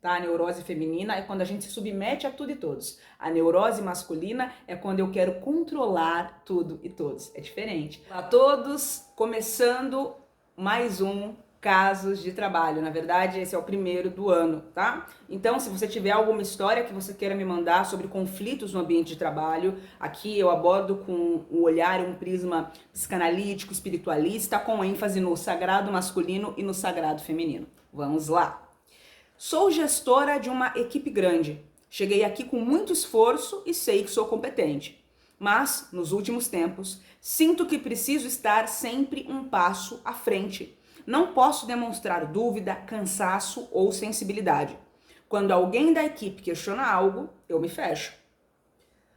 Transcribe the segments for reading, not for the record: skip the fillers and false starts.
tá? A neurose feminina é quando a gente se submete a tudo e todos. A neurose masculina é quando eu quero controlar tudo e todos. É diferente. Olá a todos, começando mais um Casos de Trabalho. Na verdade, esse é o primeiro do ano, tá? Então, se você tiver alguma história que você queira me mandar sobre conflitos no ambiente de trabalho, aqui eu abordo com um olhar, um prisma psicanalítico, espiritualista, com ênfase no sagrado masculino e no sagrado feminino. Vamos lá! Sou gestora de uma equipe grande. Cheguei aqui com muito esforço e sei que sou competente. Mas, nos últimos tempos, sinto que preciso estar sempre um passo à frente. Não posso demonstrar dúvida, cansaço ou sensibilidade. Quando alguém da equipe questiona algo, eu me fecho.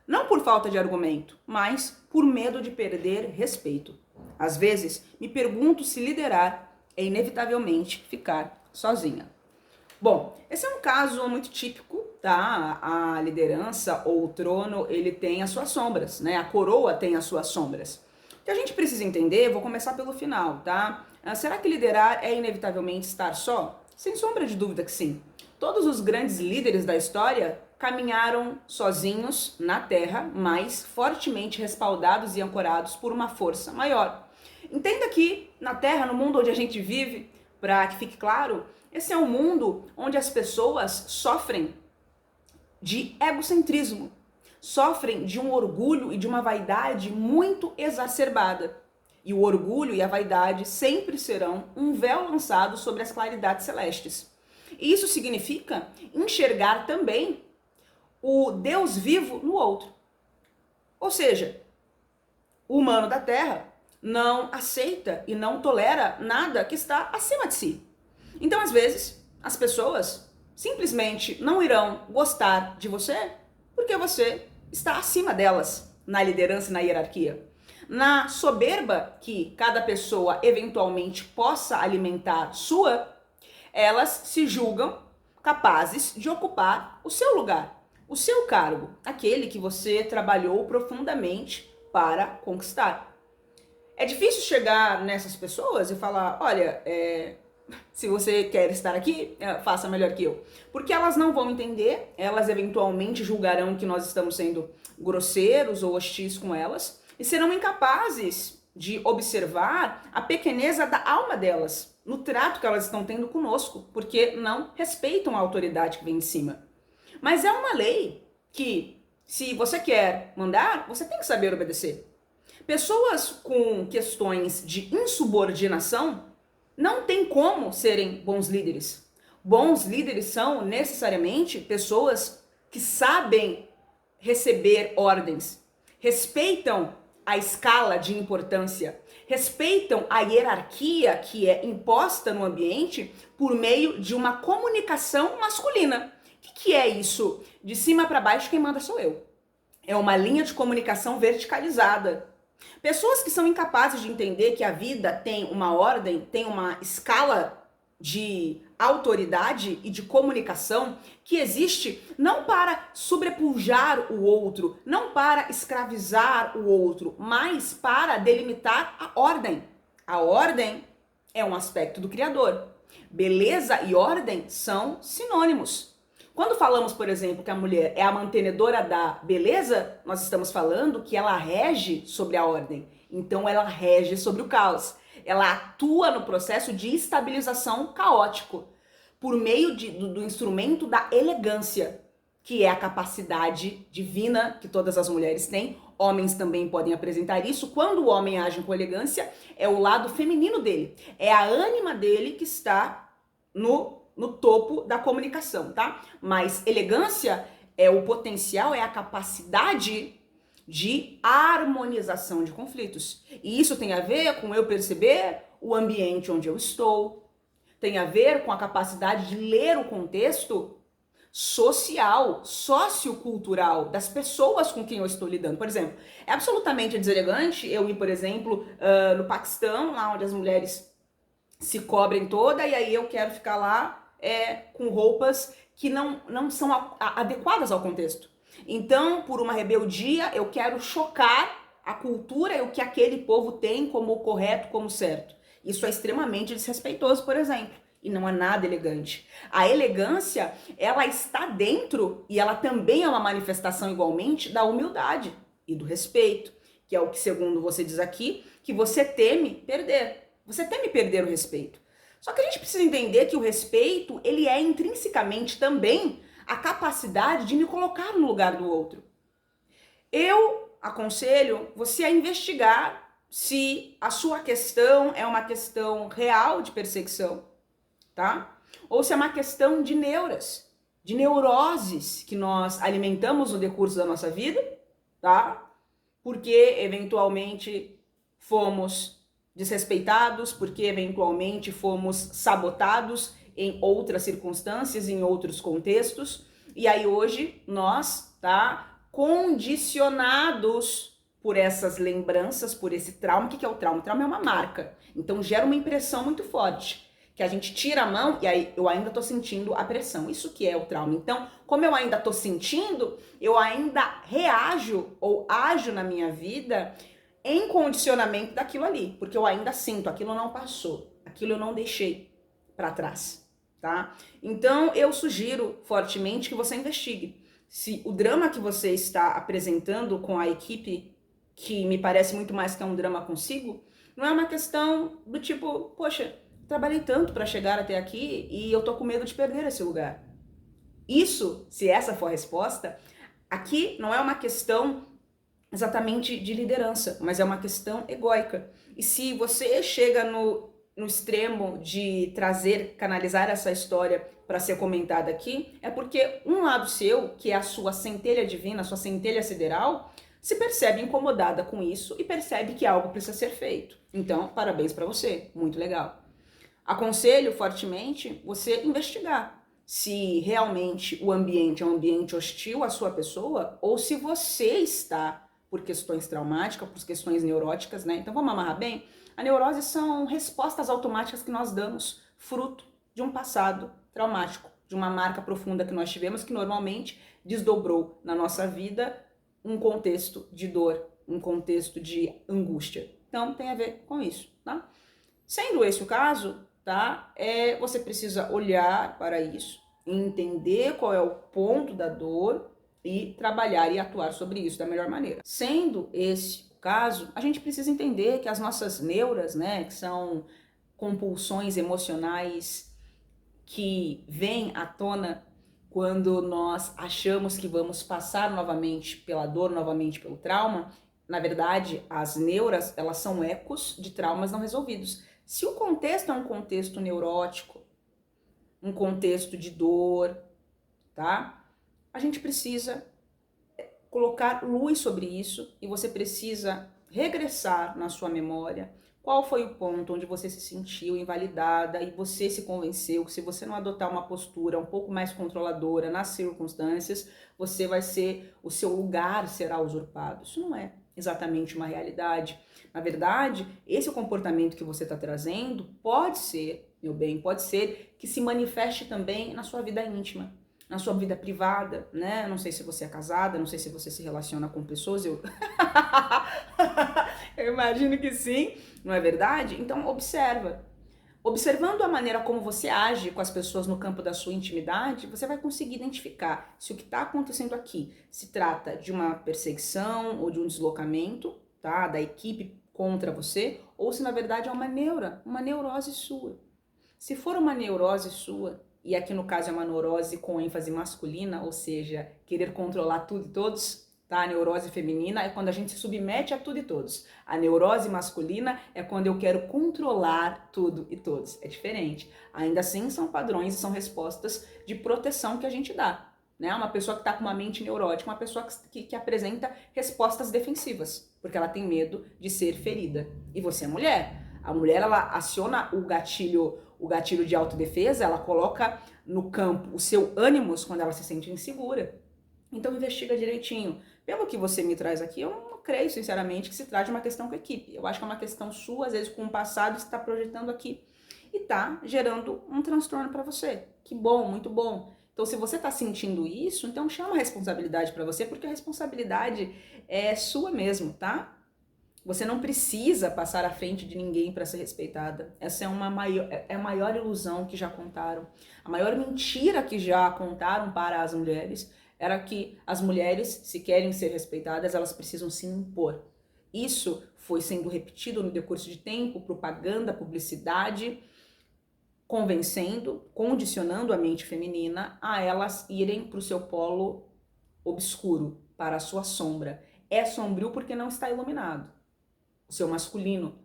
Não por falta de argumento, mas por medo de perder respeito. Às vezes, me pergunto se liderar é inevitavelmente ficar sozinha. Bom, esse é um caso muito típico, tá? A liderança ou o trono, ele tem as suas sombras, né? A coroa tem as suas sombras. O que a gente precisa entender, vou começar pelo final, tá? Será que liderar é inevitavelmente estar só? Sem sombra de dúvida que sim. Todos os grandes líderes da história caminharam sozinhos na Terra, mas fortemente respaldados e ancorados por uma força maior. Entenda que na Terra, no mundo onde a gente vive, para que fique claro, esse é um mundo onde as pessoas sofrem de egocentrismo, sofrem de um orgulho e de uma vaidade muito exacerbada. E o orgulho e a vaidade sempre serão um véu lançado sobre as claridades celestes. E isso significa enxergar também o Deus vivo no outro. Ou seja, o humano da Terra não aceita e não tolera nada que está acima de si. Então, às vezes, as pessoas simplesmente não irão gostar de você porque você está acima delas na liderança e na hierarquia. Na soberba que cada pessoa eventualmente possa alimentar sua, elas se julgam capazes de ocupar o seu lugar, o seu cargo, aquele que você trabalhou profundamente para conquistar. É difícil chegar nessas pessoas e falar, olha, se você quer estar aqui, faça melhor que eu. Porque elas não vão entender, elas eventualmente julgarão que nós estamos sendo grosseiros ou hostis com elas e serão incapazes de observar a pequeneza da alma delas, no trato que elas estão tendo conosco, porque não respeitam a autoridade que vem de cima. Mas é uma lei que, se você quer mandar, você tem que saber obedecer. Pessoas com questões de insubordinação não tem como serem bons líderes. Bons líderes são necessariamente pessoas que sabem receber ordens, respeitam a escala de importância, respeitam a hierarquia que é imposta no ambiente por meio de uma comunicação masculina. O que é isso? De cima para baixo, quem manda sou eu. É uma linha de comunicação verticalizada. Pessoas que são incapazes de entender que a vida tem uma ordem, tem uma escala de autoridade e de comunicação que existe não para sobrepujar o outro, não para escravizar o outro, mas para delimitar a ordem. A ordem é um aspecto do Criador. Beleza e ordem são sinônimos. Quando falamos, por exemplo, que a mulher é a mantenedora da beleza, nós estamos falando que ela rege sobre a ordem. Então ela rege sobre o caos. Ela atua no processo de estabilização caótico por meio do instrumento da elegância, que é a capacidade divina que todas as mulheres têm. Homens também podem apresentar isso. Quando o homem age com elegância, é o lado feminino dele. É a ânima dele que está no topo da comunicação, tá? Mas elegância é o potencial, é a capacidade de harmonização de conflitos. E isso tem a ver com eu perceber o ambiente onde eu estou, tem a ver com a capacidade de ler o contexto social, sociocultural das pessoas com quem eu estou lidando. Por exemplo, é absolutamente deselegante eu ir, por exemplo, no Paquistão, lá onde as mulheres se cobrem toda, e aí eu quero ficar lá com roupas que não são adequadas ao contexto. Então, por uma rebeldia, eu quero chocar a cultura e o que aquele povo tem como correto, como certo. Isso é extremamente desrespeitoso, por exemplo. E não é nada elegante. A elegância, ela está dentro e ela também é uma manifestação igualmente da humildade e do respeito, que é o que, segundo você diz aqui, que você teme perder. Você teme perder o respeito. Só que a gente precisa entender que o respeito, ele é intrinsecamente também a capacidade de me colocar no lugar do outro. Eu aconselho você a investigar se a sua questão é uma questão real de perseguição, tá? Ou se é uma questão de neuras, de neuroses que nós alimentamos no decurso da nossa vida, tá? Porque eventualmente fomos desrespeitados, porque eventualmente fomos sabotados em outras circunstâncias, em outros contextos, e aí hoje nós, tá, condicionados por essas lembranças, por esse trauma. O que é o trauma? O trauma é uma marca, então gera uma impressão muito forte, que a gente tira a mão e aí eu ainda tô sentindo a pressão. Isso que é o trauma. Então, como eu ainda tô sentindo, eu ainda reajo ou ajo na minha vida em condicionamento daquilo ali, porque eu ainda sinto, aquilo não passou, aquilo eu não deixei para trás, tá? Então, eu sugiro fortemente que você investigue se o drama que você está apresentando com a equipe, que me parece muito mais que é um drama consigo, não é uma questão do tipo, poxa, trabalhei tanto para chegar até aqui e eu tô com medo de perder esse lugar. Isso, se essa for a resposta, aqui não é uma questão exatamente de liderança, mas é uma questão egóica. E se você chega no extremo de canalizar essa história para ser comentada aqui, é porque um lado seu, que é a sua centelha divina, a sua centelha sideral, se percebe incomodada com isso e percebe que algo precisa ser feito. Então, parabéns para você, muito legal. Aconselho fortemente você investigar se realmente o ambiente é um ambiente hostil à sua pessoa ou se você está por questões traumáticas, por questões neuróticas, né? Então vamos amarrar bem? A neurose são respostas automáticas que nós damos fruto de um passado traumático, de uma marca profunda que nós tivemos que normalmente desdobrou na nossa vida um contexto de dor, um contexto de angústia. Então tem a ver com isso, tá? Sendo esse o caso, tá? Você precisa olhar para isso, entender qual é o ponto da dor e trabalhar e atuar sobre isso da melhor maneira. Sendo esse o caso, a gente precisa entender que as nossas neuras, né, que são compulsões emocionais que vêm à tona quando nós achamos que vamos passar novamente pela dor, novamente pelo trauma, na verdade, as neuras, elas são ecos de traumas não resolvidos. Se o contexto é um contexto neurótico, um contexto de dor, tá? A gente precisa colocar luz sobre isso e você precisa regressar na sua memória qual foi o ponto onde você se sentiu invalidada e você se convenceu que se você não adotar uma postura um pouco mais controladora nas circunstâncias, você vai ser, o seu lugar será usurpado. Isso não é exatamente uma realidade. Na verdade, esse comportamento que você está trazendo pode ser, meu bem, pode ser que se manifeste também na sua vida íntima, na sua vida privada, né? Não sei se você é casada, não sei se você se relaciona com pessoas, eu imagino que sim, não é verdade? Então observa. Observando a maneira como você age com as pessoas no campo da sua intimidade, você vai conseguir identificar se o que está acontecendo aqui se trata de uma perseguição ou de um deslocamento, tá? Da equipe contra você, ou se na verdade é uma neurose sua. Se for uma neurose sua, e aqui no caso é uma neurose com ênfase masculina, ou seja, querer controlar tudo e todos, tá? A neurose feminina é quando a gente se submete a tudo e todos. A neurose masculina é quando eu quero controlar tudo e todos. É diferente. Ainda assim, são padrões e são respostas de proteção que a gente dá. Né? Uma pessoa que está com uma mente neurótica, uma pessoa que apresenta respostas defensivas, porque ela tem medo de ser ferida. E você é mulher. A mulher, ela aciona o gatilho de autodefesa, ela coloca no campo o seu ânimos quando ela se sente insegura. Então investiga direitinho. Pelo que você me traz aqui, eu não creio sinceramente que se trate de uma questão com a equipe. Eu acho que é uma questão sua, às vezes com o passado, que você está projetando aqui e está gerando um transtorno para você. Que bom, muito bom. Então, se você está sentindo isso, então chama a responsabilidade para você, porque a responsabilidade é sua mesmo, tá? Você não precisa passar à frente de ninguém para ser respeitada. Essa é a maior ilusão que já contaram. A maior mentira que já contaram para as mulheres era que as mulheres, se querem ser respeitadas, elas precisam se impor. Isso foi sendo repetido no decurso de tempo, propaganda, publicidade, convencendo, condicionando a mente feminina a elas irem para o seu polo obscuro, para a sua sombra. É sombrio porque não está iluminado. O seu masculino.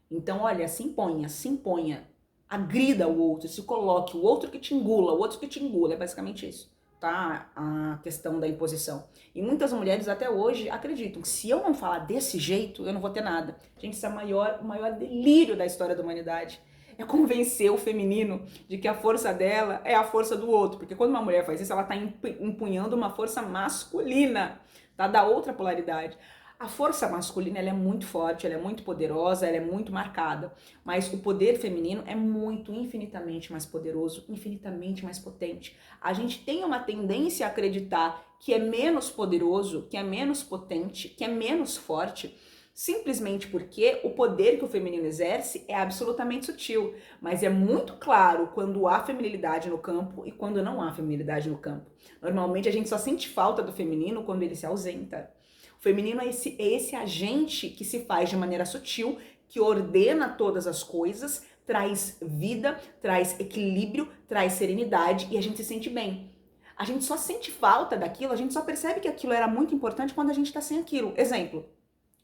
Então, olha, se imponha, agrida o outro, se coloque, o outro que te engula, o outro que te engula, é basicamente isso, tá? A questão da imposição. E muitas mulheres até hoje acreditam que se eu não falar desse jeito, eu não vou ter nada. Gente, isso é o maior delírio da história da humanidade. É convencer o feminino de que a força dela é a força do outro. Porque quando uma mulher faz isso, ela tá empunhando uma força masculina, tá? Da outra polaridade. A força masculina, ela é muito forte, ela é muito poderosa, ela é muito marcada, mas o poder feminino é muito, infinitamente mais poderoso, infinitamente mais potente. A gente tem uma tendência a acreditar que é menos poderoso, que é menos potente, que é menos forte, simplesmente porque o poder que o feminino exerce é absolutamente sutil, mas é muito claro quando há feminilidade no campo e quando não há feminilidade no campo. Normalmente a gente só sente falta do feminino quando ele se ausenta. O feminino é esse agente que se faz de maneira sutil, que ordena todas as coisas, traz vida, traz equilíbrio, traz serenidade e a gente se sente bem. A gente só sente falta daquilo, a gente só percebe que aquilo era muito importante quando a gente tá sem aquilo. Exemplo,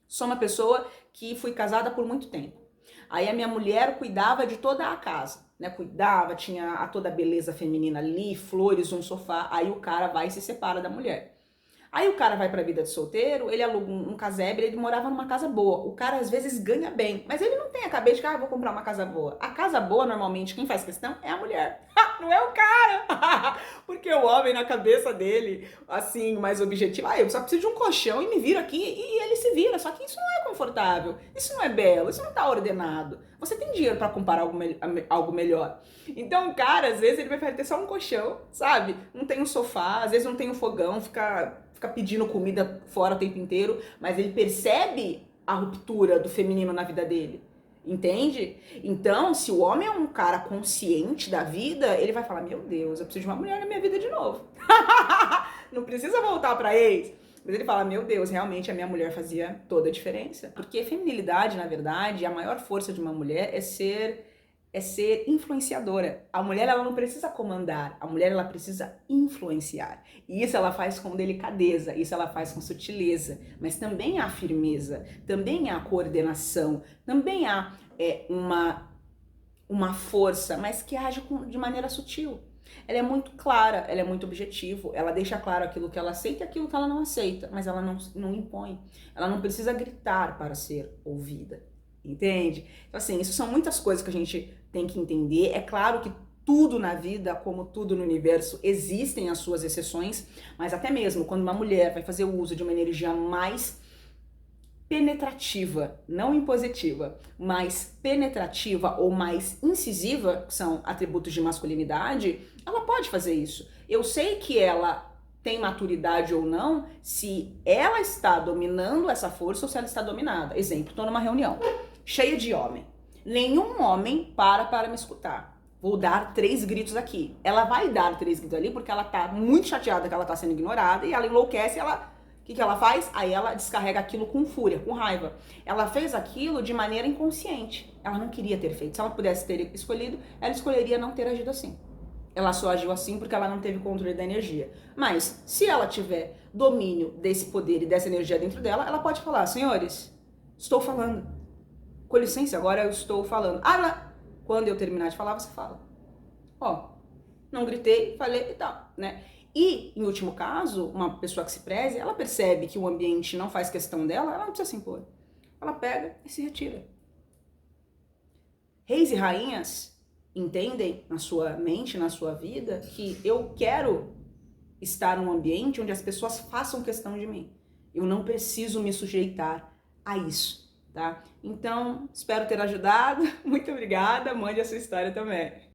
sou uma pessoa que fui casada por muito tempo. Aí a minha mulher cuidava de toda a casa, né? Cuidava, tinha toda a beleza feminina ali, flores, um sofá. Aí o cara vai e se separa da mulher. Aí o cara vai pra vida de solteiro, ele aluga um casebre, ele morava numa casa boa. O cara às vezes ganha bem, mas ele não tem a cabeça de que, vou comprar uma casa boa. A casa boa, normalmente, quem faz questão é a mulher. Não é o cara! Porque o homem, na cabeça dele, assim, mais objetivo, eu só preciso de um colchão e me viro aqui, e ele se vira. Só que isso não é confortável, isso não é belo, isso não tá ordenado. Você tem dinheiro pra comprar algo melhor. Então o cara, às vezes, ele prefere ter só um colchão, sabe? Não tem um sofá, às vezes não tem um fogão, fica pedindo comida fora o tempo inteiro, mas ele percebe a ruptura do feminino na vida dele. Entende? Então, se o homem é um cara consciente da vida, ele vai falar: meu Deus, eu preciso de uma mulher na minha vida de novo. Não precisa voltar pra ex. Mas ele fala: meu Deus, realmente a minha mulher fazia toda a diferença. Porque feminilidade, na verdade, a maior força de uma mulher é ser influenciadora. A mulher, ela não precisa comandar, a mulher, ela precisa influenciar. E isso ela faz com delicadeza, isso ela faz com sutileza, mas também há firmeza, também há coordenação, também há uma força, mas que age de maneira sutil. Ela é muito clara, ela é muito objetivo, ela deixa claro aquilo que ela aceita e aquilo que ela não aceita, mas ela não impõe. Ela não precisa gritar para ser ouvida. Entende? Então, assim, isso são muitas coisas que a gente tem que entender. É claro que tudo na vida, como tudo no universo, existem as suas exceções, mas até mesmo quando uma mulher vai fazer o uso de uma energia mais penetrativa, não impositiva, mais penetrativa ou mais incisiva, que são atributos de masculinidade, ela pode fazer isso. Eu sei que ela tem maturidade ou não, se ela está dominando essa força ou se ela está dominada. Exemplo, estou numa reunião cheia de homem. Nenhum homem para me escutar. Vou dar 3 gritos aqui. Ela vai dar 3 gritos ali porque ela tá muito chateada que ela tá sendo ignorada e ela enlouquece, o que ela faz? Aí ela descarrega aquilo com fúria, com raiva. Ela fez aquilo de maneira inconsciente. Ela não queria ter feito. Se ela pudesse ter escolhido, ela escolheria não ter agido assim. Ela só agiu assim porque ela não teve controle da energia. Mas, se ela tiver domínio desse poder e dessa energia dentro dela, ela pode falar: senhores, estou falando. Com licença, agora eu estou falando. Quando eu terminar de falar, você fala. Não gritei, falei e tal, né? E, em último caso, uma pessoa que se preze, ela percebe que o ambiente não faz questão dela, ela não precisa se impor. Ela pega e se retira. Reis e rainhas entendem na sua mente, na sua vida, que eu quero estar num ambiente onde as pessoas façam questão de mim. Eu não preciso me sujeitar a isso, tá? Então, espero ter ajudado. Muito obrigada. Mande a sua história também.